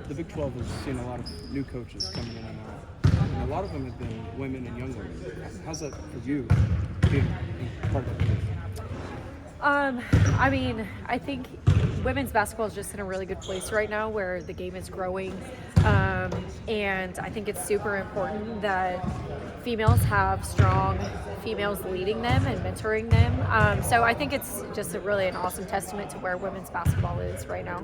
the Big 12 has seen a lot of new coaches coming in and out, and a lot of them have been women and young women. How's that for you, being part of that group? I mean, I think women's basketball is just in a really good place right now where the game is growing. And I think it's super important that females have strong females leading them and mentoring them. So I think it's just really an awesome testament to where women's basketball is right now.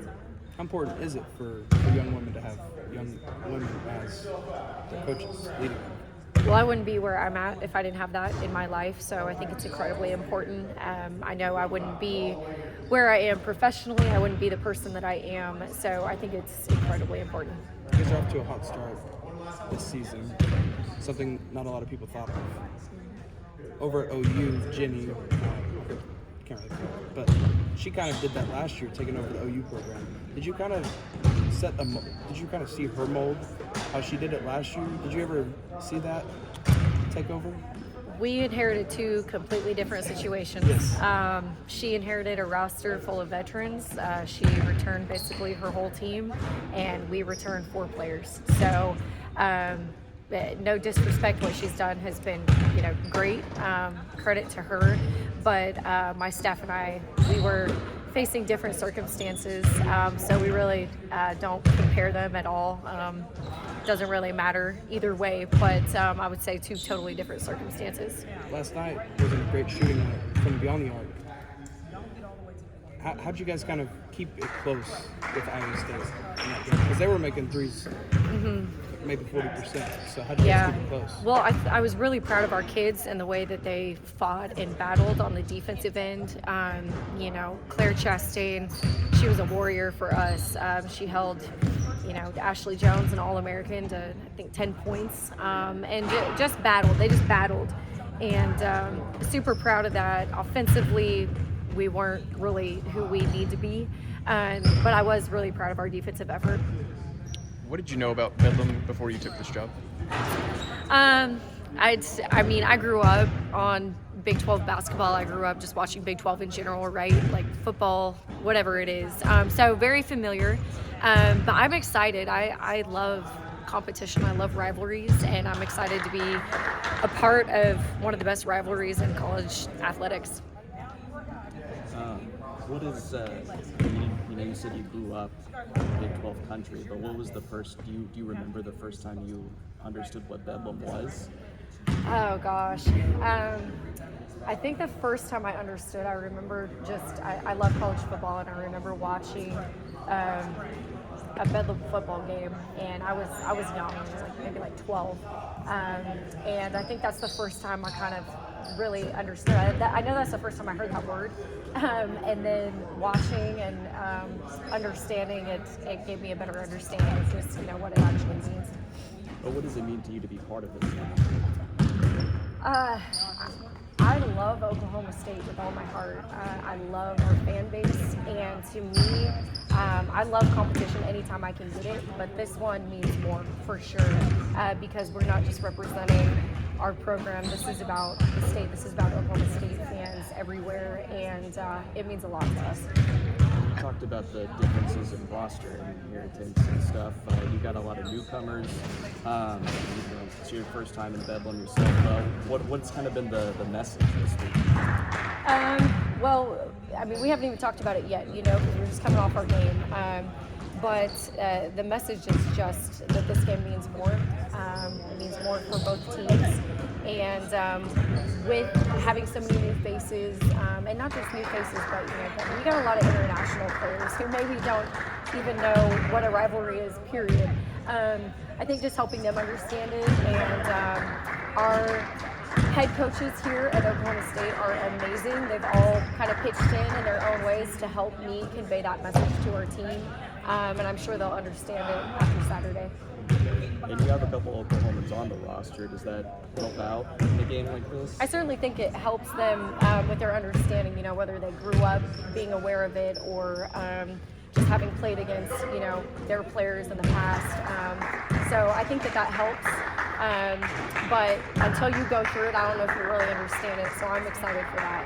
How important is it for young women to have young women as their coaches leading them? Well, I wouldn't be where I'm at if I didn't have that in my life, so I think it's incredibly important. I know I wouldn't be where I am professionally, I wouldn't be the person that I am, so I think it's incredibly important. You guys are off to a hot start this season, something not a lot of people thought of. Over at OU, Jenny, can't really call it, but she kind of did that last year, taking over the OU program. Did you kind of see her mold, how she did it last year? Did you ever see that take over? We inherited two completely different situations. Yes. She inherited a roster full of veterans. She returned basically her whole team, and we returned 4 players. So no disrespect, what she's done has been, great. Credit to her. But my staff and I, we were facing different circumstances, so we really don't compare them at all. Doesn't really matter either way, but I would say 2 totally different circumstances. Last night was a great shooting night from beyond the arc. How'd you guys kind of keep it close with Iowa State in that game? Because they were making threes, maybe 40%. So how'd you guys keep it close? Well, I was really proud of our kids and the way that they fought and battled on the defensive end. Claire Chastain, she was a warrior for us. She held, Ashley Jones, an All-American, to I think 10 points, and just battled. They just battled, and super proud of that. Offensively, we weren't really who we need to be, but I was really proud of our defensive effort. What did you know about Bedlam before you took this job? I grew up on Big 12 basketball. I grew up just watching Big 12 in general, right? Like football, whatever it is. So very familiar. But I'm excited. I love competition. I love rivalries, and I'm excited to be a part of one of the best rivalries in college athletics. What is, you said you grew up in Big 12 country, but what was the first, do you remember the first time you understood what Bedlam was? Oh gosh. I think the first time I understood, I remember I love college football, and I remember watching a Bedlam football game, and I was young, I was maybe 12, and I think that's the first time I kind of really understood. I know that's the first time I heard that word, and then watching and understanding it gave me a better understanding of just what it actually means. But what does it mean to you to be part of this now? I love Oklahoma State with all my heart. I love our fan base, and to me, I love competition anytime I can get it, but this one means more for sure, because we're not just representing our program. This is about the state. This is about Oklahoma State fans everywhere, and it means a lot to us. You talked about the differences in roster and inheritance and stuff. You got a lot of newcomers. It's your first time in Bedlam yourself. What's kind of been the message this week? Well, we haven't even talked about it yet, because we're just coming off our game. But the message is just that this game means more. It means more for both teams. And with having so many new faces, and not just new faces, but we got a lot of international players who maybe don't even know what a rivalry is, period. I think just helping them understand it, and our head coaches here at Oklahoma State are amazing. They've all kind of pitched in their own ways to help me convey that message to our team, and I'm sure they'll understand it after Saturday. And you have a couple Oklahomans on the roster. Does that help out in a game like this? I certainly think it helps them with their understanding, whether they grew up being aware of it or just having played against, their players in the past. So I think that helps. But until you go through it, I don't know if you really understand it. So I'm excited for that.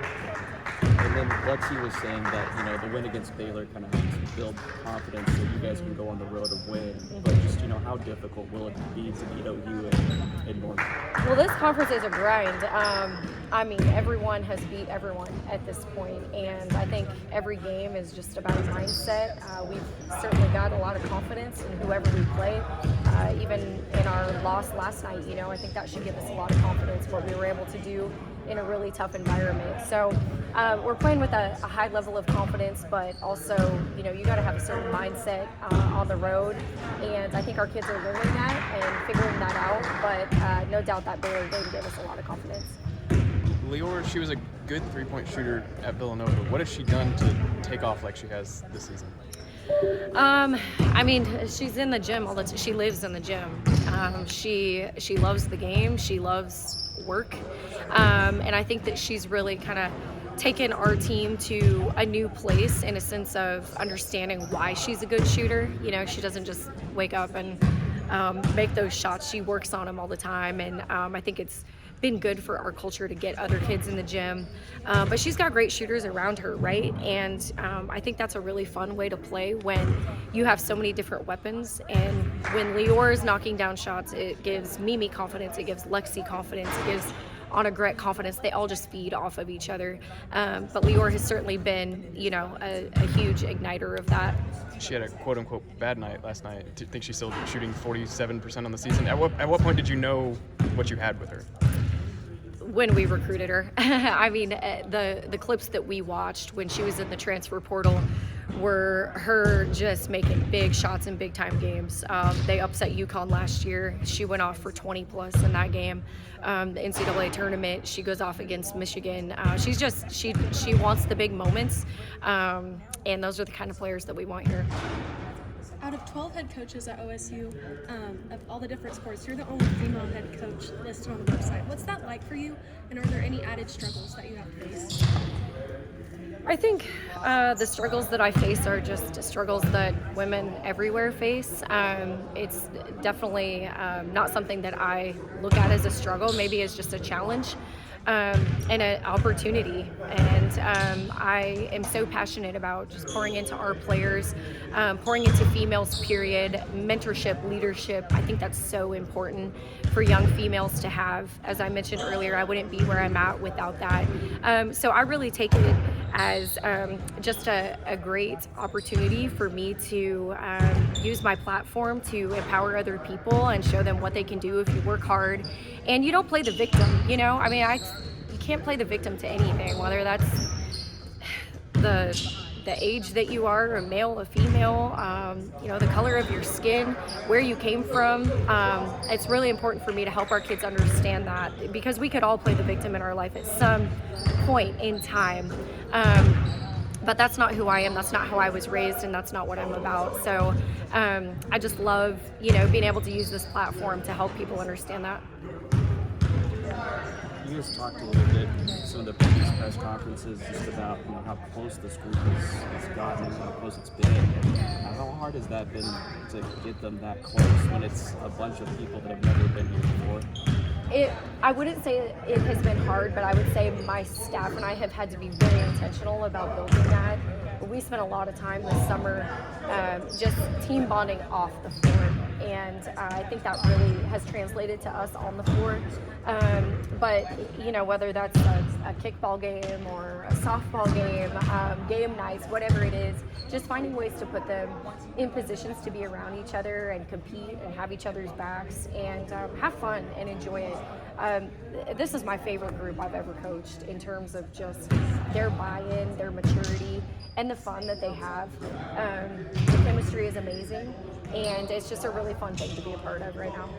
And then Lexi was saying that, the win against Baylor kind of helps build confidence so you guys can go on the road and win. But just, how difficult will it be to beat OU in Norman? Well, this conference is a grind. Everyone has beat everyone at this point, and I think every game is just about a mindset. We've certainly got a lot of confidence in whoever we play. Even in our loss last night, I think that should give us a lot of confidence what we were able to do in a really tough environment. So we're playing with a high level of confidence, but also, you got to have a certain mindset on the road. And I think our kids are learning that and figuring that out. But no doubt that Baylor game gave us a lot of confidence. Lior, she was a good three-point shooter at Villanova. What has she done to take off like she has this season? She's in the gym all the time. She lives in the gym. She loves the game. She loves work. And I think that she's really kind of taken our team to a new place in a sense of understanding why she's a good shooter. She doesn't just wake up and make those shots. She works on them all the time. And I think it's been good for our culture to get other kids in the gym. But she's got great shooters around her, right? And I think that's a really fun way to play when you have so many different weapons. And when Lior is knocking down shots, it gives Mimi confidence, it gives Lexi confidence, it gives Anna Gret confidence. They all just feed off of each other. But Lior has certainly been, a huge igniter of that. She had a quote-unquote bad night last night. Do you think she's still shooting 47% on the season? At what point did you know what you had with her? When we recruited her. The clips that we watched when she was in the transfer portal were her just making big shots in big time games. They upset UConn last year. She went off for 20 plus in that game. The NCAA tournament, she goes off against Michigan. She wants the big moments, and those are the kind of players that we want here. Out of 12 head coaches at OSU, of all the different sports, you're the only female head coach listed on the website. What's that like for you, and are there any added struggles that you have to face? I think the struggles that I face are just struggles that women everywhere face. It's definitely not something that I look at as a struggle, maybe as just a challenge. And an opportunity. And I am so passionate about just pouring into our players, pouring into females, period, mentorship, leadership. I think that's so important for young females to have. As I mentioned earlier, I wouldn't be where I'm at without that. So I really take it as just a great opportunity for me to use my platform to empower other people and show them what they can do if you work hard and you don't play the victim. You can't play the victim to anything, whether that's the age that you are, a male, a female, the color of your skin, where you came from. It's really important for me to help our kids understand that, because we could all play the victim in our life at some point in time. But that's not who I am, that's not how I was raised, and that's not what I'm about. So I just love, being able to use this platform to help people understand that. You guys talked a little bit in some of the previous press conferences just about how close this group has gotten and how close it's been. How hard has that been to get them that close when it's a bunch of people that have never been here before? I wouldn't say it has been hard, but I would say my staff and I have had to be very intentional about building that. We spent a lot of time this summer just team bonding off the floor, and I think that really has translated to us on the floor. But whether that's a kickball game or a softball game, game nights, whatever it is, just finding ways to put them in positions to be around each other and compete and have each other's backs and have fun and enjoy it. This is my favorite group I've ever coached in terms of just their buy-in, their maturity, and the fun that they have. The chemistry is amazing, and it's just a really fun thing to be a part of right now.